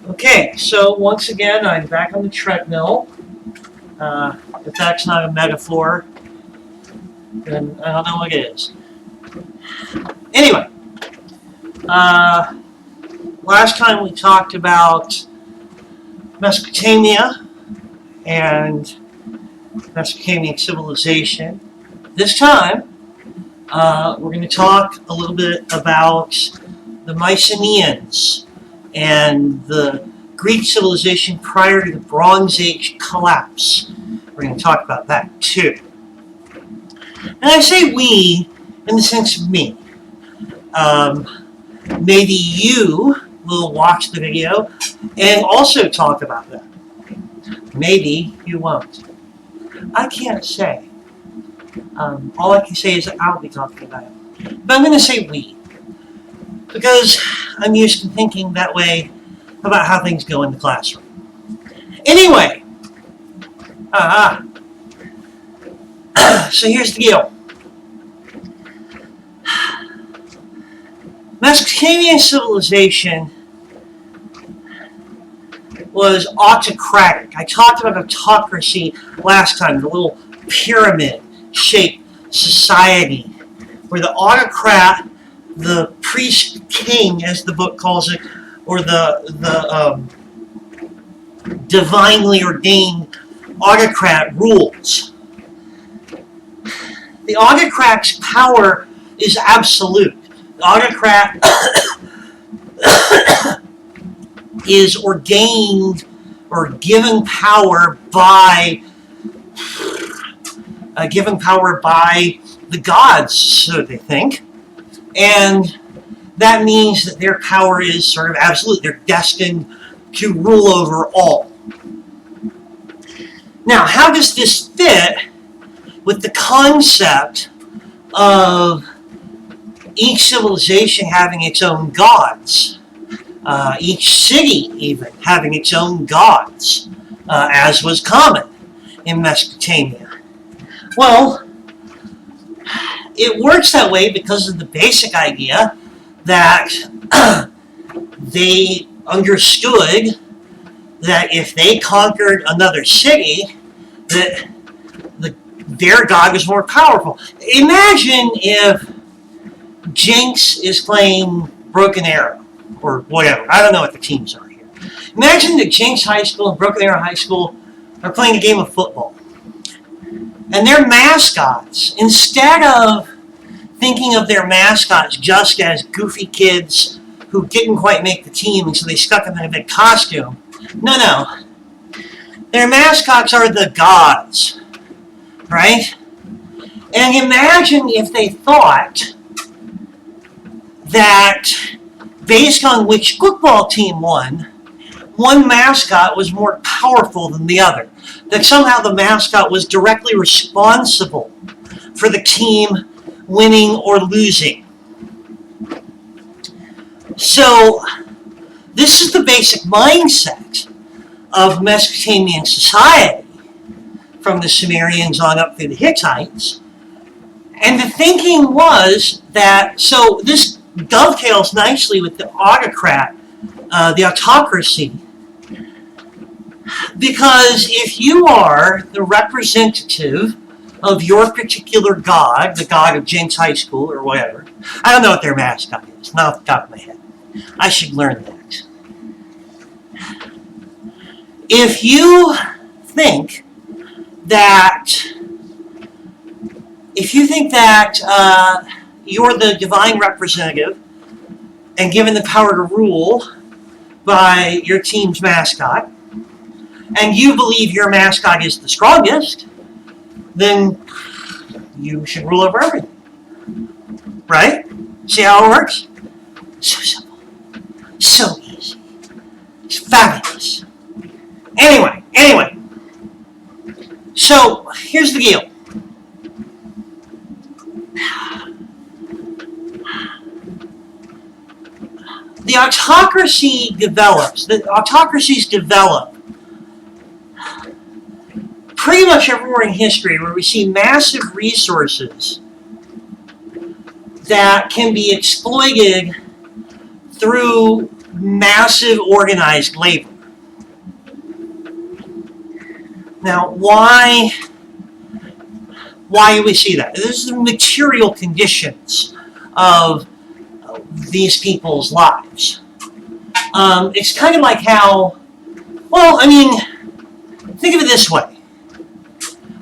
Okay, so once again, I'm back on the treadmill. If that's not a metaphor, then I don't know what it is. Anyway, last time we talked about Mesopotamia and Mesopotamian civilization. This time, we're going to talk a little bit about the Myceneans and the Greek civilization prior to the Bronze Age collapse. We're going to talk about that too. And I say we in the sense of me. Maybe you will watch the video and also talk about that. Maybe you won't. I can't say. All I can say is that I'll be talking about it. But I'm going to say we. Because I'm used to thinking that way about how things go in the classroom. Anyway. So here's the deal. Mesopotamian civilization was autocratic. I talked about autocracy last time, the little pyramid-shaped society where the autocrat, the priest king, as the book calls it, or the divinely ordained autocrat rules. The autocrat's power is absolute. The autocrat is ordained or given power by the gods, so they think. And that means that their power is sort of absolute. They're destined to rule over all. Now, how does this fit with the concept of each civilization having its own gods? Each city even having its own gods, as was common in Mesopotamia. Well, it works that way because of the basic idea that they understood that if they conquered another city, that their god was more powerful. Imagine if Jinx is playing Broken Arrow, or whatever. I don't know what the teams are here. Imagine that Jinx High School and Broken Arrow High School are playing a game of football. And their mascots, instead of thinking of their mascots just as goofy kids who didn't quite make the team and so they stuck them in a big costume, no. Their mascots are the gods, right? And imagine if they thought that based on which football team won, one mascot was more powerful than the other. That somehow the mascot was directly responsible for the team winning or losing. So, this is the basic mindset of Mesopotamian society, from the Sumerians on up through the Hittites. And the thinking was that, so this dovetails nicely with the autocrat, the autocracy, because if you are the representative of your particular god, the god of Jinx High School or whatever, I don't know what their mascot is, not off the top of my head. I should learn that. If you think that you're the divine representative and given the power to rule by your team's mascot, and you believe your mascot is the strongest, then you should rule over everything. Right? See how it works? So simple. So easy. It's fabulous. Anyway. So, here's the deal. The autocracies develop pretty much everywhere in history where we see massive resources that can be exploited through massive organized labor. Now, why do we see that? This is the material conditions of these people's lives. It's kind of like how, think of it this way.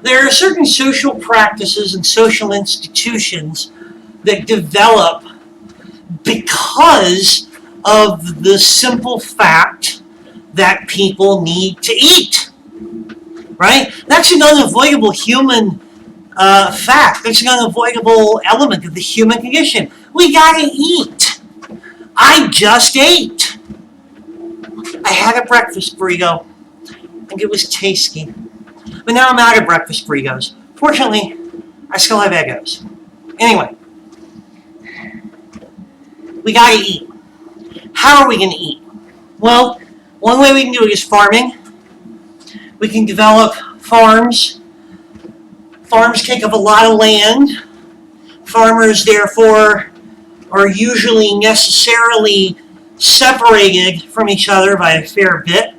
There are certain social practices and social institutions that develop because of the simple fact that people need to eat, right? That's an unavoidable human fact. That's an unavoidable element of the human condition. We gotta eat. I just ate. I had a breakfast burrito. I think it was tasty. But now I'm out of breakfast burritos. Fortunately, I still have Eggos. Anyway, we gotta eat. How are we gonna eat? Well, one way we can do it is farming. We can develop farms. Farms take up a lot of land. Farmers, therefore, are usually necessarily separated from each other by a fair bit.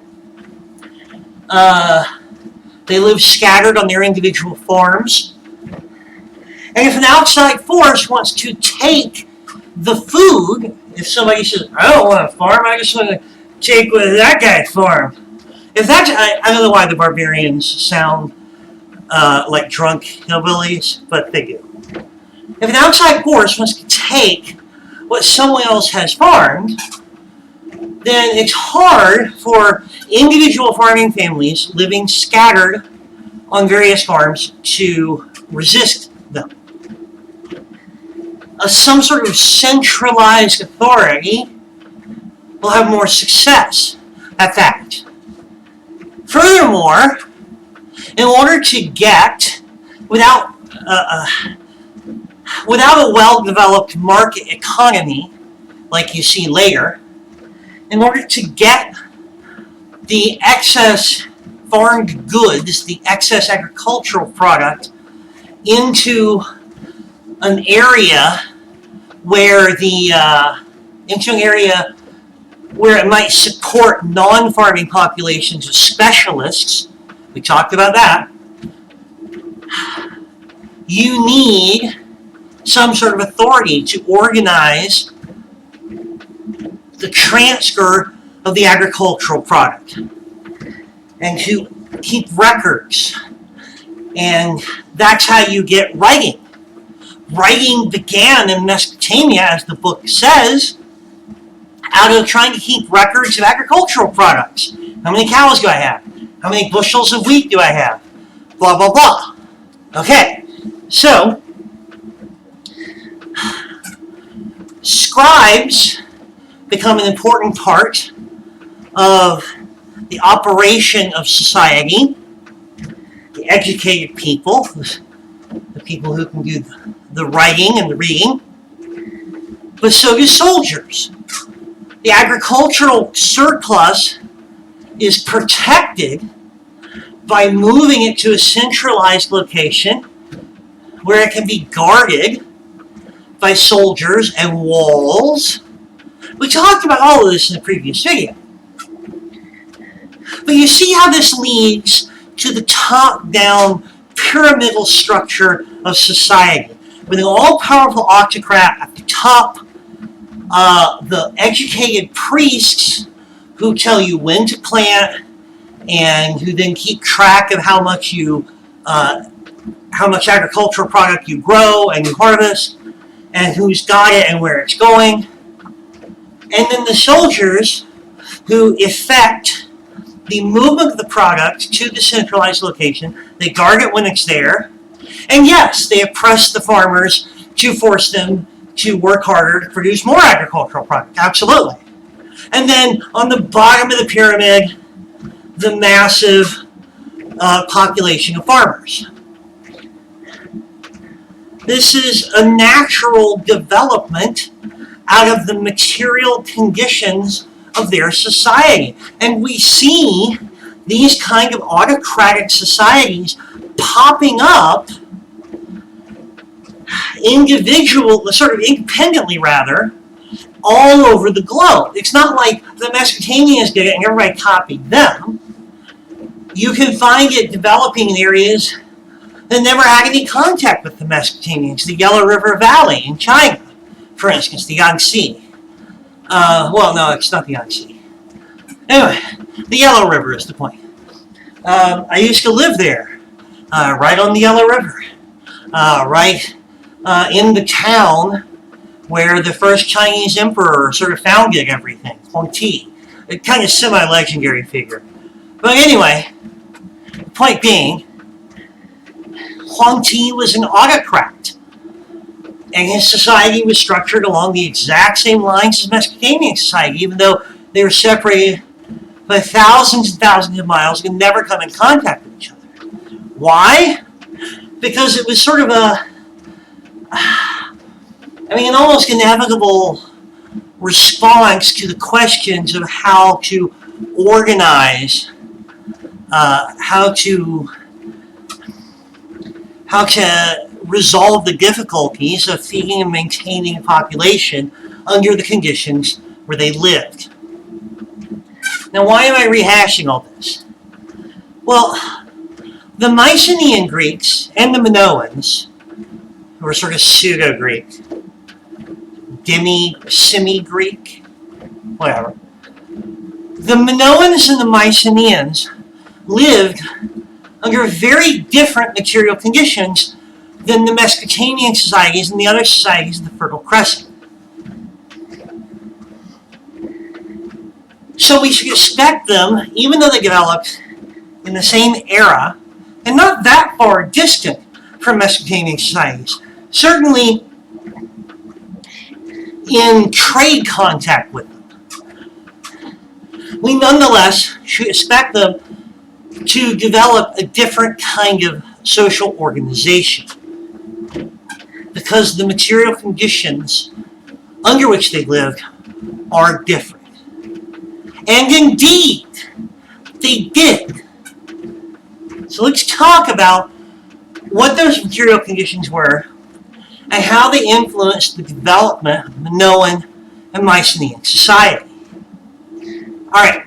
They live scattered on their individual farms. And if an outside force wants to take the food, if somebody says, I don't want a farm, I just want to take what that guy farmed. If that's, I don't know why the barbarians sound like drunk hillbillies, but they do. If an outside force wants to take what someone else has farmed, then it's hard for individual farming families living scattered on various farms to resist them. Some sort of centralized authority will have more success at that. Furthermore, in order to get, without a well-developed market economy, like you see later, in order to get the excess farmed goods, the excess agricultural product, into an area where it might support non-farming populations of specialists, we talked about that, you need some sort of authority to organize the transfer of the agricultural product and to keep records. And that's how you get writing. Writing began in Mesopotamia, as the book says, out of trying to keep records of agricultural products. How many cows do I have? How many bushels of wheat do I have? Blah, blah, blah. Okay, so scribes become an important part of the operation of society. The educated people, the people who can do the writing and the reading, but so do soldiers. The agricultural surplus is protected by moving it to a centralized location where it can be guarded by soldiers and walls. We talked about all of this in the previous video. But you see how this leads to the top-down pyramidal structure of society, with an all-powerful autocrat at the top, the educated priests who tell you when to plant and who then keep track of how much agricultural product you grow and you harvest, and who's got it and where it's going. And then the soldiers who effect the movement of the product to the centralized location. They guard it when it's there. And yes, they oppress the farmers to force them to work harder to produce more agricultural product. Absolutely. And then on the bottom of the pyramid, the massive population of farmers. This is a natural development out of the material conditions of their society. And we see these kind of autocratic societies popping up independently rather, all over the globe. It's not like the Mesopotamians did it and everybody copied them. You can find it developing in areas that never had any contact with the Mesopotamians. The Yellow River Valley in China, for instance, the Yangtze. Well, no, it's not the Yangtze. Anyway, the Yellow River is the point. I used to live there, right on the Yellow River, right in the town where the first Chinese emperor sort of founded everything, Huangti, a kind of semi-legendary figure. But anyway, the point being, Huangti was an autocrat, and his society was structured along the exact same lines as Mesopotamian society, even though they were separated by thousands and thousands of miles and never come in contact with each other. Why? Because it was sort of an almost inevitable response to the questions of how to organize, how to resolve the difficulties of feeding and maintaining a population under the conditions where they lived. Now, why am I rehashing all this? Well, the Mycenean Greeks and the Minoans, who were sort of pseudo-Greek, semi-Greek, whatever. The Minoans and the Myceneans lived under very different material conditions than the Mesopotamian societies and the other societies of the Fertile Crescent. So we should expect them, even though they developed in the same era, and not that far distant from Mesopotamian societies, certainly in trade contact with them, we nonetheless should expect them to develop a different kind of social organization, because the material conditions under which they lived are different. And indeed, they did. So let's talk about what those material conditions were and how they influenced the development of Minoan and Mycenean society. All right.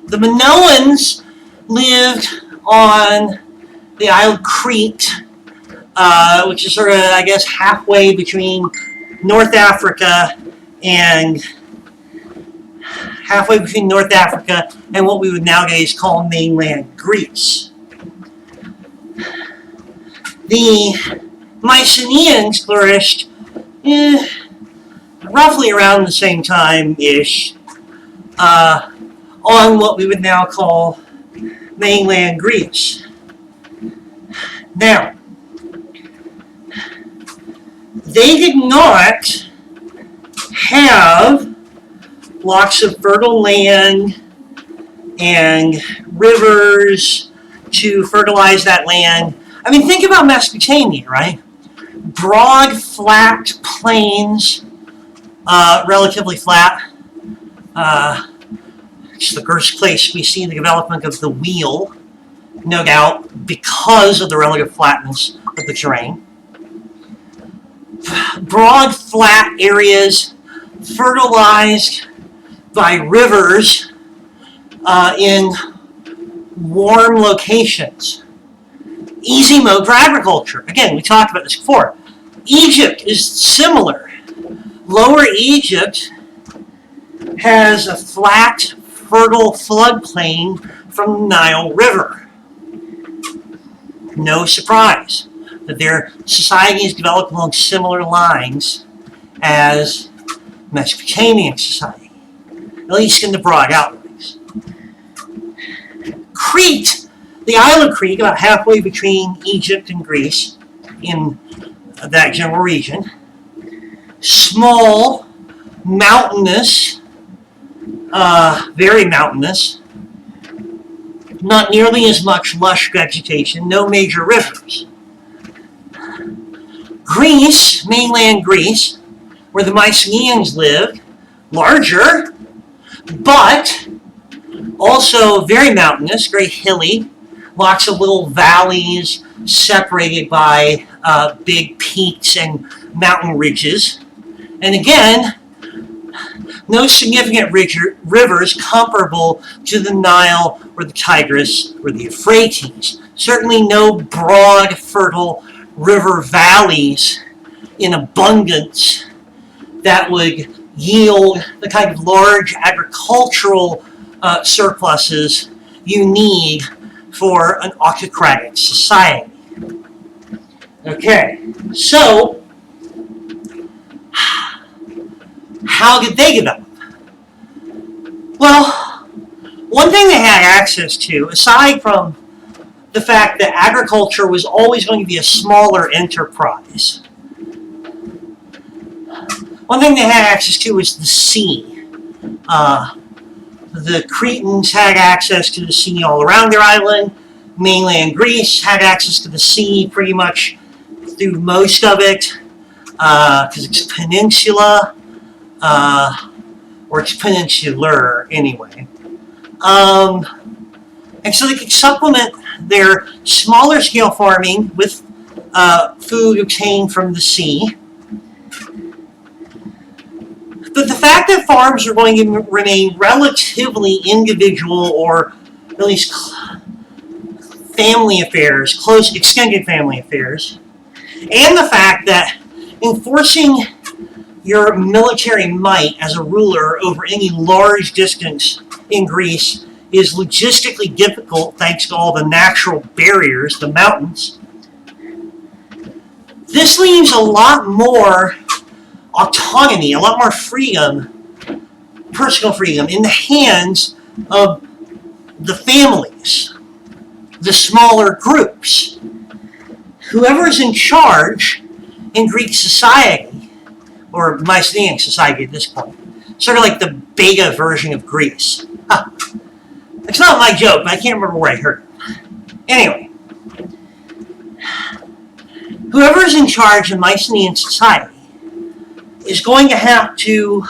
The Minoans lived on the Isle of Crete, which is sort of, I guess, halfway between North Africa and what we would nowadays call mainland Greece. The Myceneans flourished roughly around the same time-ish on what we would now call mainland Greece. Now, they did not have lots of fertile land and rivers to fertilize that land. I mean, think about Mesopotamia, right? Broad, flat plains, relatively flat. It's the first place we see the development of the wheel, no doubt, because of the relative flatness of the terrain. Broad, flat areas fertilized by rivers in warm locations. Easy mode for agriculture. Again, we talked about this before. Egypt is similar. Lower Egypt has a flat, fertile floodplain from the Nile River. No surprise that their societies developed along similar lines as Mesopotamian society, at least in the broad outlines. Crete, the Isle of Crete, about halfway between Egypt and Greece, in that general region, small, mountainous, very mountainous, not nearly as much lush vegetation, no major rivers. Greece, mainland Greece, where the Myceneans lived, larger, but also very mountainous, very hilly, lots of little valleys separated by big peaks and mountain ridges. And again, no significant rivers comparable to the Nile or the Tigris or the Euphrates. Certainly no broad, fertile river valleys in abundance that would yield the kind of large agricultural surpluses you need for an autocratic society. Okay, so how did they develop? Well, one thing they had access to, aside from the fact that agriculture was always going to be a smaller enterprise, one thing they had access to was the sea. The Cretans had access to the sea all around their island. Mainland Greece had access to the sea pretty much through most of it, because it's a peninsula, or it's peninsular anyway. And so they could supplement their smaller scale farming with food obtained from the sea. But the fact that farms are going to remain relatively individual, or at least family affairs, close extended family affairs, and the fact that enforcing your military might as a ruler over any large distance in Greece is logistically difficult thanks to all the natural barriers, the mountains. This leaves a lot more autonomy, a lot more freedom, personal freedom, in the hands of the families, the smaller groups. Whoever is in charge in Greek society, or Mycenean society at this point, sort of like the beta version of Greece. It's not my joke, but I can't remember where I heard it. Anyway, whoever is in charge in Mycenean society is going to have to,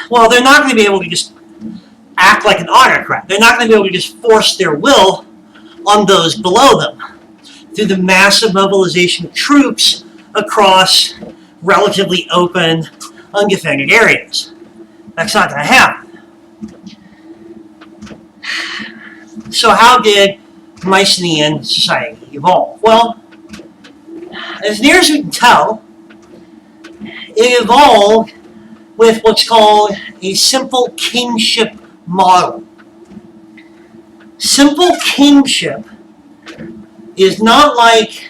well, they're not going to be able to just act like an autocrat. They're not going to be able to just force their will on those below them through the massive mobilization of troops across relatively open, undefended areas. That's not going to happen. So how did Mycenean society evolve? Well, as near as we can tell, it evolved with what's called a simple kingship model. Simple kingship is not like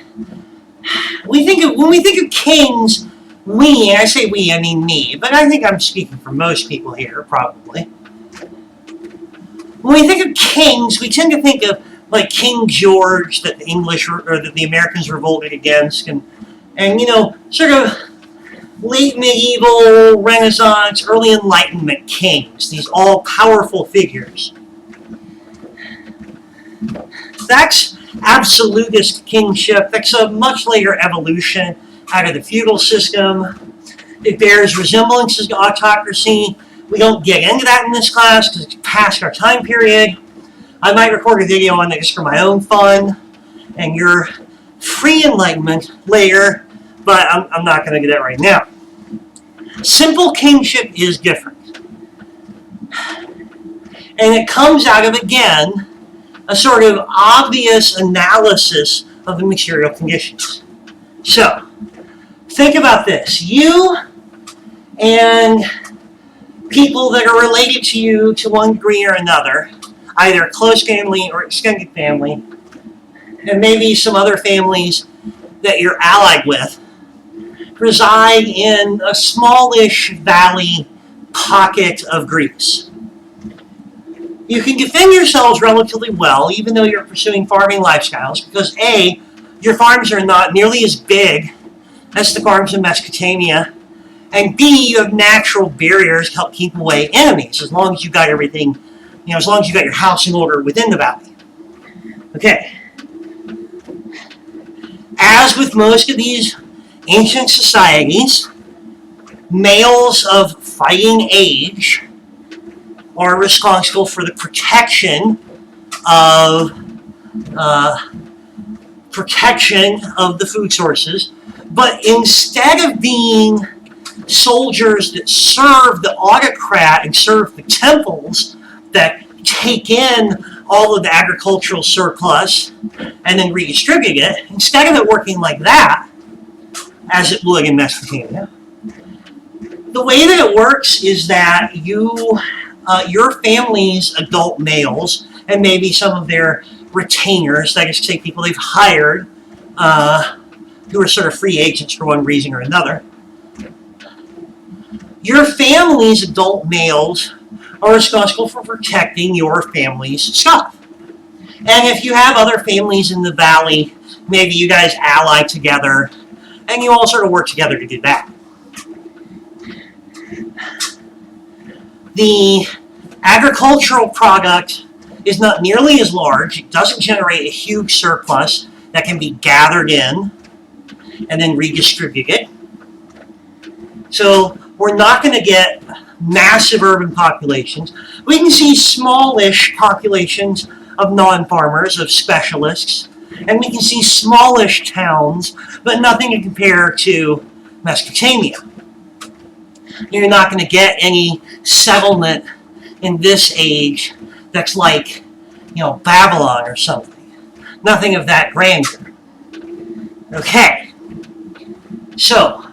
when we think of kings, we, and I say we, I mean me, but I think I'm speaking for most people here, probably. When we think of kings, we tend to think of like King George that the English or that the Americans revolted against, and you know, sort of late medieval, Renaissance, early Enlightenment kings, these all-powerful figures. That's absolutist kingship. That's a much later evolution out of the feudal system. It bears resemblances to autocracy. We don't get into that in this class because it's past our time period. I might record a video on it just for my own fun and your free enlightenment later, but I'm not going to do that right now. Simple kingship is different. And it comes out of, again, a sort of obvious analysis of the material conditions. So, think about this. You and people that are related to you to one degree or another, either close family or extended family, and maybe some other families that you're allied with, reside in a smallish valley pocket of Greece. You can defend yourselves relatively well, even though you're pursuing farming lifestyles, because A, your farms are not nearly as big as the farms in Mesopotamia, and B, you have natural barriers to help keep away enemies, as long as you've got everything, as long as you've got your house in order within the valley. Okay. As with most of these ancient societies, males of fighting age are responsible for the protection of the food sources, but instead of being soldiers that serve the autocrat and serve the temples that take in all of the agricultural surplus and then redistribute it, instead of it working like that, as it would in Mesopotamia, the way that it works is that your family's adult males, and maybe some of their retainers, that is to say people they've hired, who are sort of free agents for one reason or another, your family's adult males are responsible for protecting your family's stuff. And if you have other families in the valley, maybe you guys ally together, and you all sort of work together to do that. The agricultural product is not nearly as large. It doesn't generate a huge surplus that can be gathered in and then redistributed. So we're not going to get massive urban populations. We can see smallish populations of non-farmers, of specialists, and we can see smallish towns, but nothing to compare to Mesopotamia. You're not going to get any settlement in this age that's like, Babylon or something. Nothing of that grandeur. Okay. So,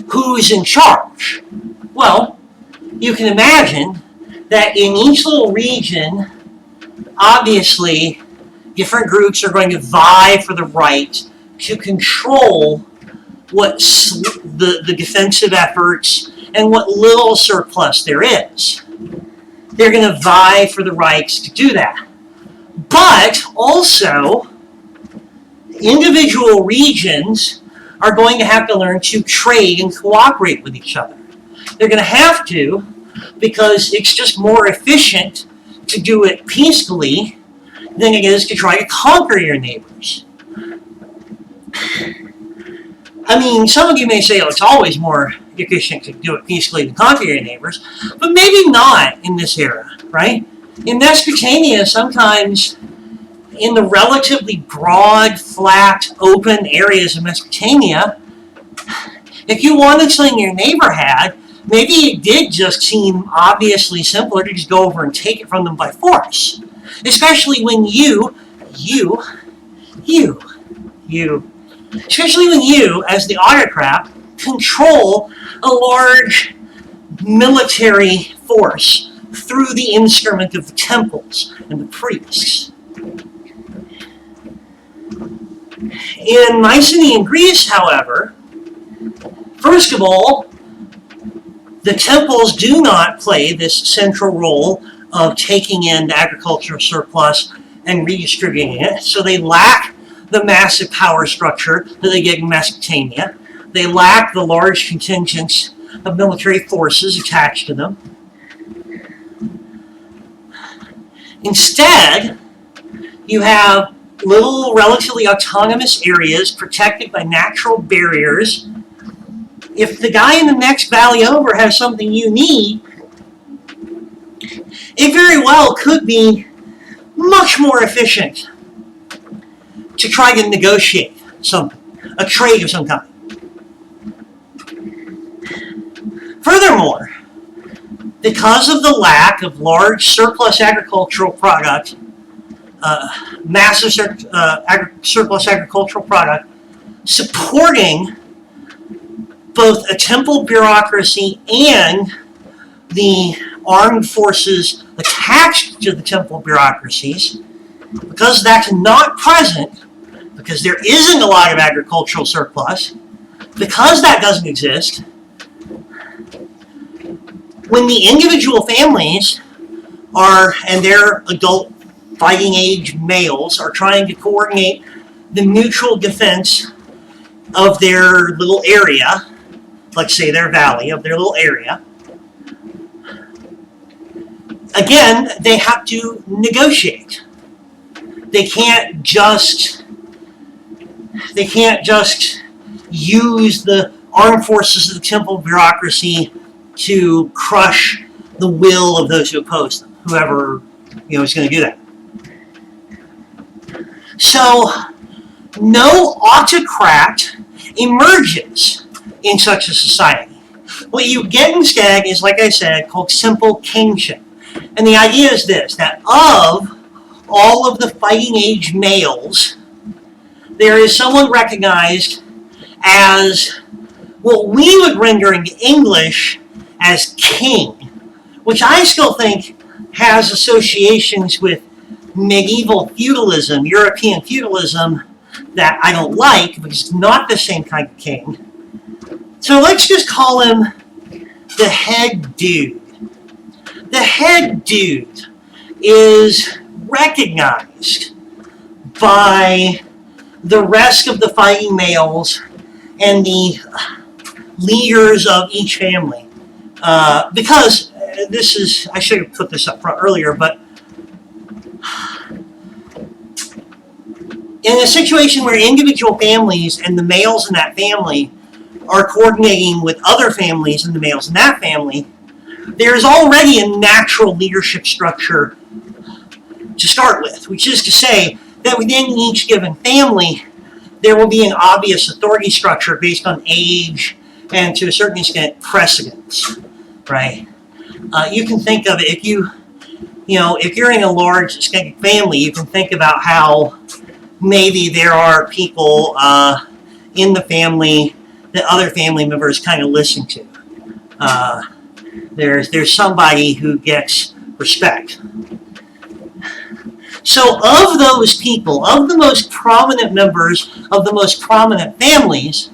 who's in charge? Well, you can imagine that in each little region, obviously, different groups are going to vie for the right to control what the defensive efforts and what little surplus there is. They're going to vie for the rights to do that. But also, individual regions are going to have to learn to trade and cooperate with each other. They're going to have to, because it's just more efficient to do it peacefully than it is to try to conquer your neighbors. I mean, some of you may say, it's always more efficient to do it peacefully than conquer your neighbors, but maybe not in this era, right? In Mesopotamia, sometimes in the relatively broad, flat, open areas of Mesopotamia, if you wanted something your neighbor had, maybe it did just seem obviously simpler to just go over and take it from them by force. Especially when especially when you, as the autocrat, control a large military force through the instrument of the temples and the priests. In Mycenean Greece, however, first of all, the temples do not play this central role of taking in the agricultural surplus and redistributing it, so they lack the massive power structure that they get in Mesopotamia. They lack the large contingents of military forces attached to them. Instead, you have little, relatively autonomous areas protected by natural barriers. If the guy in the next valley over has something you need, it very well could be much more efficient to try to negotiate something, a trade of some kind. Furthermore, because of the lack of large surplus agricultural product, massive surplus agricultural product, supporting both a temple bureaucracy and the armed forces attached to the temple bureaucracies, because that's not present, because there isn't a lot of agricultural surplus, because that doesn't exist, when the individual families and their adult fighting age males are trying to coordinate the mutual defense of their little area, let's say their valley, of their little area, again, they have to negotiate. They can't just use the armed forces of the temple bureaucracy to crush the will of those who oppose them, whoever is going to do that. So no autocrat emerges in such a society. What you get instead is, like I said, called simple kingship. And the idea is this, that of all of the fighting age males, there is someone recognized as what we would render in English as king, which I still think has associations with medieval feudalism, European feudalism, that I don't like because it's not the same kind of king. So let's just call him the head dude. The head dude is recognized by the rest of the fighting males and the leaders of each family. Because this is, I should have put this up front earlier, but in a situation where individual families and the males in that family are coordinating with other families and the males in that family, there's already a natural leadership structure to start with, which is to say that within each given family, there will be an obvious authority structure based on age and, to a certain extent, precedence, right? You can think of it, if you're in a large extended family, you can think about how maybe there are people in the family that other family members kind of listen to. There's somebody who gets respect. So of those people, of the most prominent members of the most prominent families,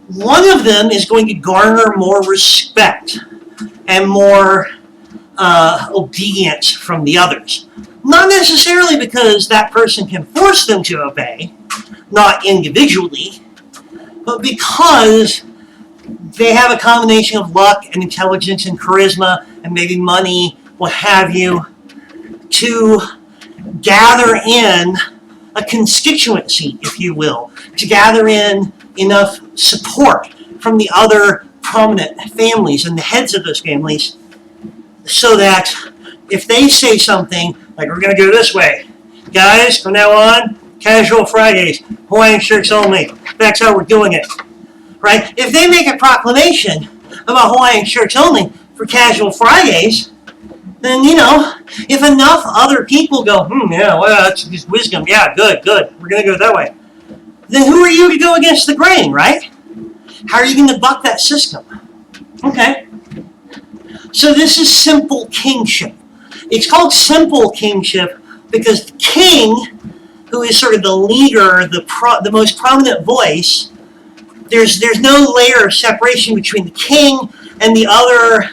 one of them is going to garner more respect and more obedience from the others. Not necessarily because that person can force them to obey, not individually, but because they have a combination of luck and intelligence and charisma and maybe money, what have you, to gather in a constituency, if you will, to gather in enough support from the other prominent families and the heads of those families so that if they say something like, we're going to go this way, guys, from now on, casual Fridays, Hawaiian shirts only, that's how we're doing it, right? If they make a proclamation about Hawaiian shirts only for casual Fridays, then, if enough other people go, yeah, well, that's just wisdom, yeah, good, we're going to go that way, then who are you to go against the grain, right? How are you going to buck that system? Okay. So this is simple kingship. It's called simple kingship because the king, who is sort of the leader, the most prominent voice, there's no layer of separation between the king and the other,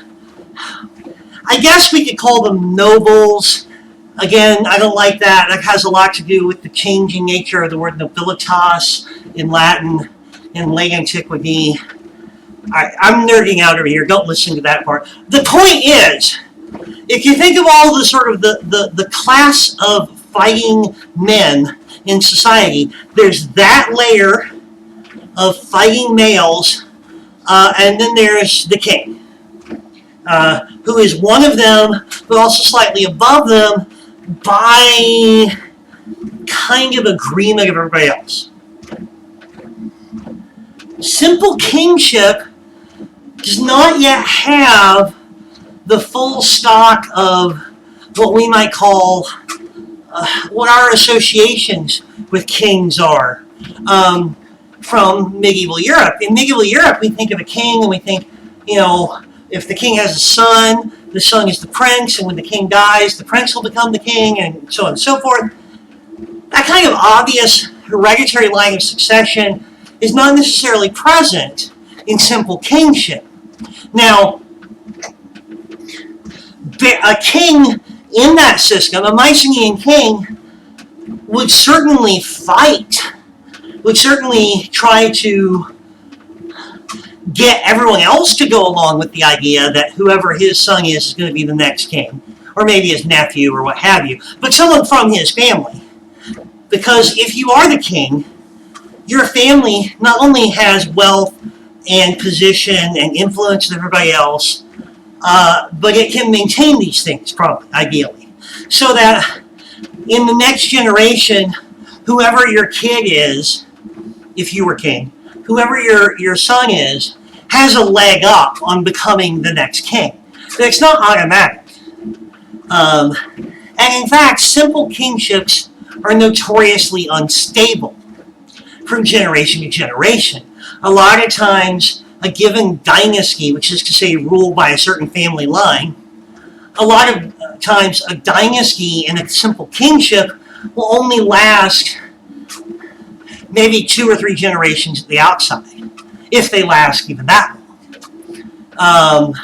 I guess we could call them nobles. Again, I don't like that. That has a lot to do with the changing nature of the word nobilitas in Latin, in late antiquity. I'm nerding out over here. Don't listen to that part. The point is, if you think of all the sort of the class of fighting men in society, there's that layer of fighting males, and then there's the king, who is one of them, but also slightly above them by kind of agreement of everybody else. Simple kingship does not yet have the full stock of what we might call what our associations with kings are from medieval Europe. In medieval Europe, we think of a king and we think, if the king has a son, the son is the prince, and when the king dies, the prince will become the king, and so on and so forth. That kind of obvious hereditary line of succession is not necessarily present in simple kingship. Now, a king in that system, a Mycenean king, would certainly fight, would certainly try to get everyone else to go along with the idea that whoever his son is going to be the next king, or maybe his nephew or what have you, but someone from his family. Because if you are the king, your family not only has wealth and position and influence with everybody else, but it can maintain these things, probably, ideally. So that in the next generation, whoever your kid is, if you were king, whoever your son is, has a leg up on becoming the next king. But it's not automatic. And in fact, simple kingships are notoriously unstable from generation to generation. A lot of times, a given dynasty, which is to say ruled by a certain family line, a lot of times a dynasty in a simple kingship will only last maybe 2 or 3 generations at the outside, if they last even that long.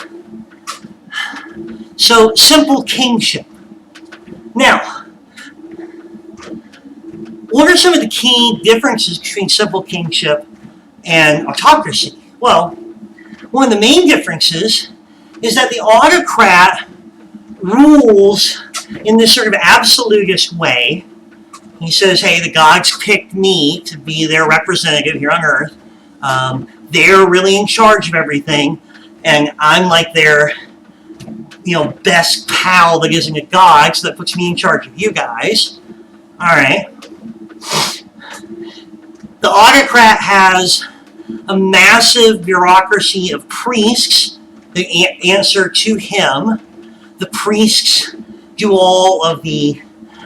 So, simple kingship. Now, what are some of the key differences between simple kingship and autocracy? Well, one of the main differences is that the autocrat rules in this sort of absolutist way. He says, hey, the gods picked me to be their representative here on earth. They're really in charge of everything, and I'm like their best pal that isn't a god, so that puts me in charge of you guys. All right. The autocrat has a massive bureaucracy of priests that answer to him. The priests do all of the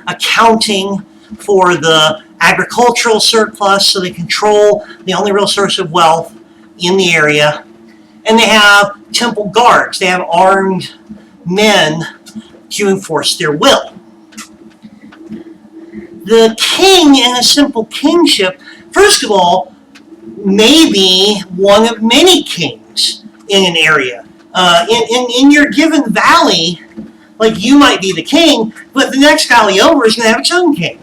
accounting for the agricultural surplus, so they control the only real source of wealth in the area. And they have temple guards. They have armed men to enforce their will. The king in a simple kingship, first of all, may be one of many kings in an area. In your given valley, like you might be the king, but the next valley over is going to have its own king.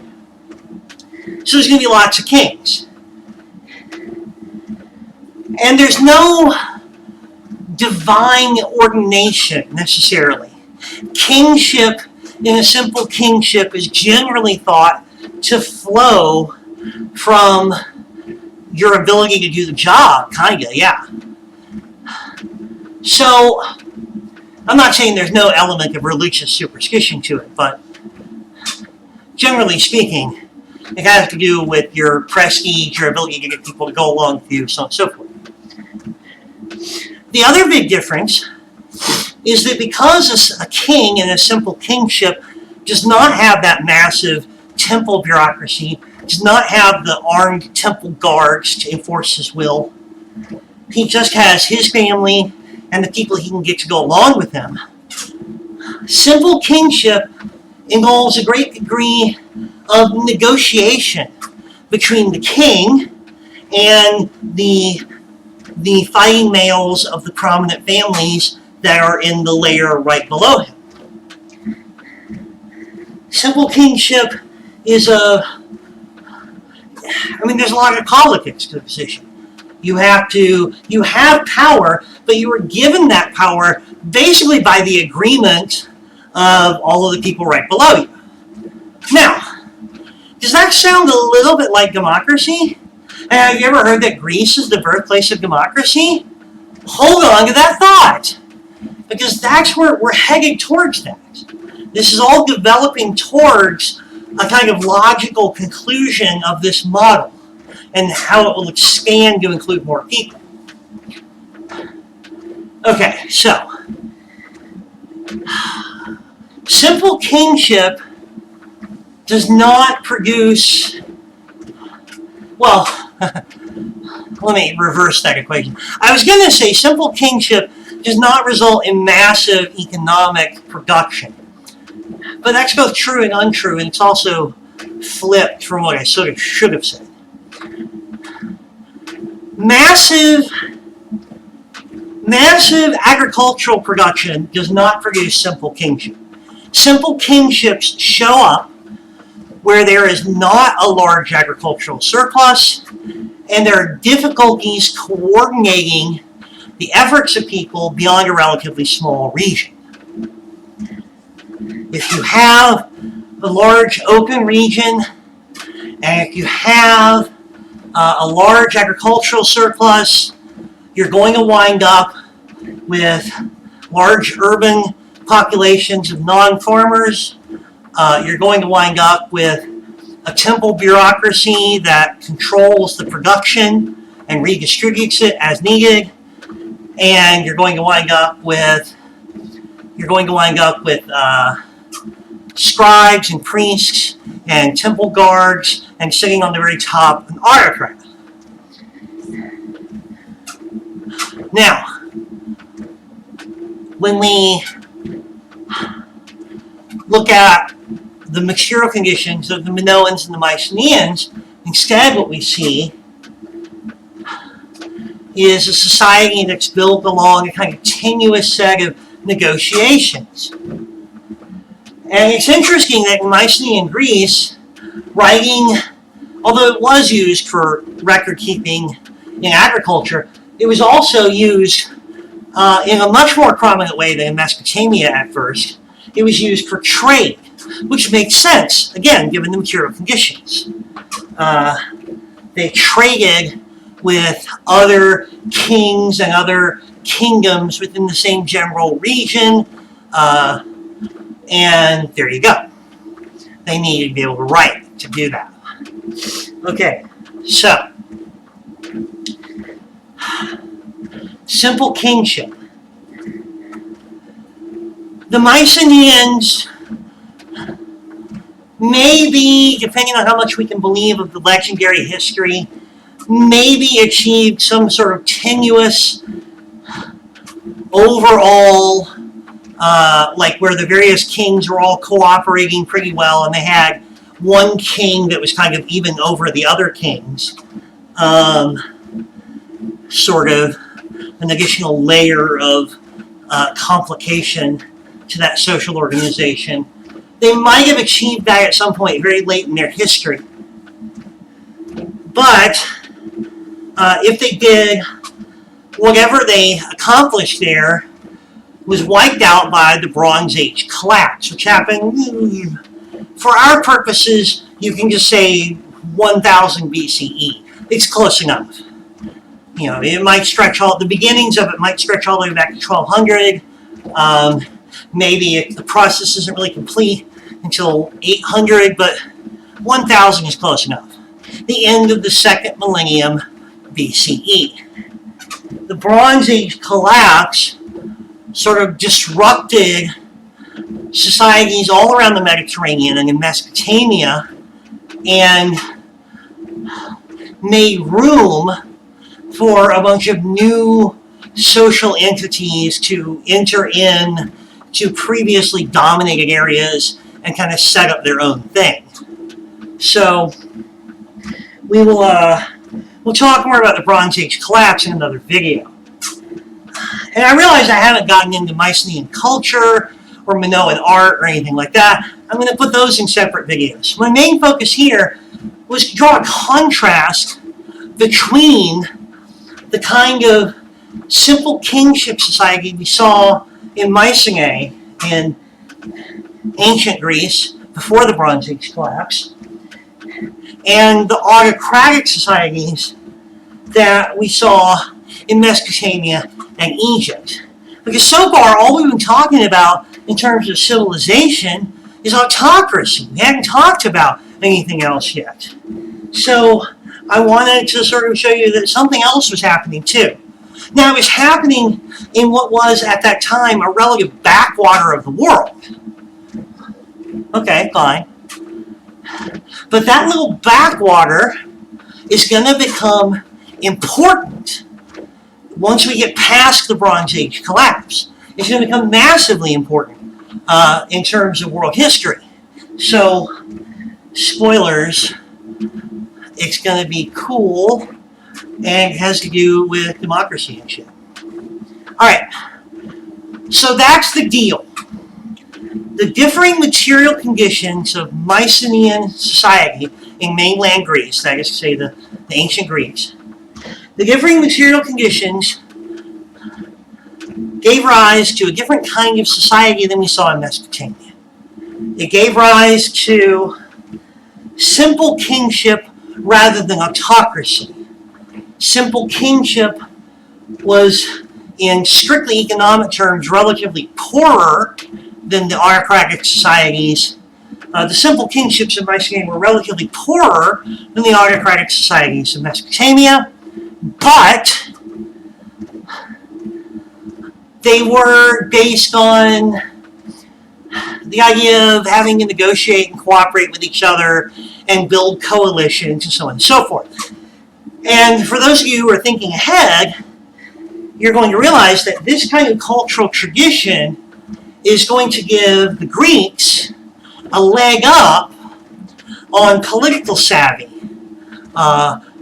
So there's going to be lots of kings. And there's no divine ordination necessarily. Kingship in a simple kingship is generally thought to flow from your ability to do the job, kinda, yeah. So, I'm not saying there's no element of religious superstition to it, but generally speaking, it has to do with your prestige, your ability to get people to go along with you, so on and so forth. The other big difference is that because a king in a simple kingship does not have that massive temple bureaucracy, does not have the armed temple guards to enforce his will, he just has his family and the people he can get to go along with him. Simple kingship involves a great degree of negotiation between the king and the fighting males of the prominent families that are in the layer right below him. Simple kingship is there's a lot of politics to the position. You have power, but you were given that power basically by the agreement of all of the people right below you. Now, does that sound a little bit like democracy? And have you ever heard that Greece is the birthplace of democracy? Hold on to that thought, because that's where we're headed towards that. This is all developing towards a kind of logical conclusion of this model and how it will expand to include more people. Okay, so simple kingship does not produce, well, let me reverse that equation. I was going to say simple kingship does not result in massive economic production. But that's both true and untrue, and it's also flipped from what I sort of should have said. Massive agricultural production does not produce simple kingship. Simple kingships show up where there is not a large agricultural surplus, and there are difficulties coordinating the efforts of people beyond a relatively small region. If you have a large open region, and if you have a large agricultural surplus, you're going to wind up with large urban populations of non-farmers. You're going to wind up with a temple bureaucracy that controls the production and redistributes it as needed, and you're going to wind up with scribes and priests and temple guards, and sitting on the very top, an autocrat. Now, when we look at the material conditions of the Minoans and the Myceneans, instead what we see is a society that's built along a kind of tenuous set of negotiations. And it's interesting that in Mycenean Greece, writing, although it was used for record keeping in agriculture, it was also used in a much more prominent way than in Mesopotamia at first. It was used for trade, which makes sense, again, given the material conditions. They traded with other kings and other kingdoms within the same general region, and there you go. They needed to be able to write to do that. Okay, so simple kingship. The Myceneans maybe, depending on how much we can believe of the legendary history, maybe achieved some sort of tenuous overall, like where the various kings were all cooperating pretty well, and they had one king that was kind of even over the other kings. Sort of an additional layer of complication to that social organization. They might have achieved that at some point very late in their history. But if they did, whatever they accomplished there was wiped out by the Bronze Age collapse, which happened, for our purposes, you can just say 1000 BCE. It's close enough. You know, it might stretch all, the beginnings of it might stretch all the way back to 1200. Maybe the process isn't really complete until 800, but 1000 is close enough. The end of the second millennium BCE. The Bronze Age collapse sort of disrupted societies all around the Mediterranean and in Mesopotamia, and made room for a bunch of new social entities to enter in to previously dominated areas and kind of set up their own thing. So we'll talk more about the Bronze Age collapse in another video. And I realize I haven't gotten into Mycenean culture or Minoan art or anything like that. I'm going to put those in separate videos. My main focus here was to draw a contrast between the kind of simple kingship society we saw in Mycenae in ancient Greece before the Bronze Age collapse, and the autocratic societies that we saw in Mesopotamia and Egypt. Because so far, all we've been talking about in terms of civilization is autocracy. We haven't talked about anything else yet. So I wanted to sort of show you that something else was happening too. Now, it was happening in what was at that time a relative backwater of the world. Okay, fine. But that little backwater is going to become important once we get past the Bronze Age collapse. It's going to become massively important in terms of world history. So, spoilers, it's going to be cool, and it has to do with democracy and shit. Alright, so that's the deal. The differing material conditions of Mycenean society in mainland Greece, that is to say the ancient Greeks, the differing material conditions gave rise to a different kind of society than we saw in Mesopotamia. It gave rise to simple kingship rather than autocracy. Simple kingship was, in strictly economic terms, relatively poorer than the autocratic societies The simple kingships of Mycenean were relatively poorer than the autocratic societies of Mesopotamia, but they were based on the idea of having to negotiate and cooperate with each other and build coalitions and so on and so forth. And for those of you who are thinking ahead, you're going to realize that this kind of cultural tradition is going to give the Greeks a leg up on political savvy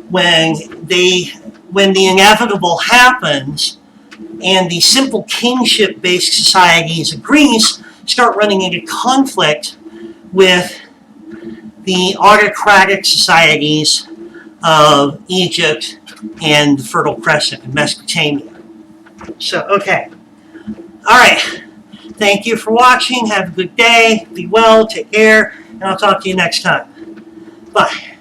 when the inevitable happens and the simple kingship-based societies of Greece start running into conflict with the autocratic societies of Egypt and the Fertile Crescent in Mesopotamia. So, okay. All right. Thank you for watching. Have a good day. Be well. Take care. And I'll talk to you next time. Bye.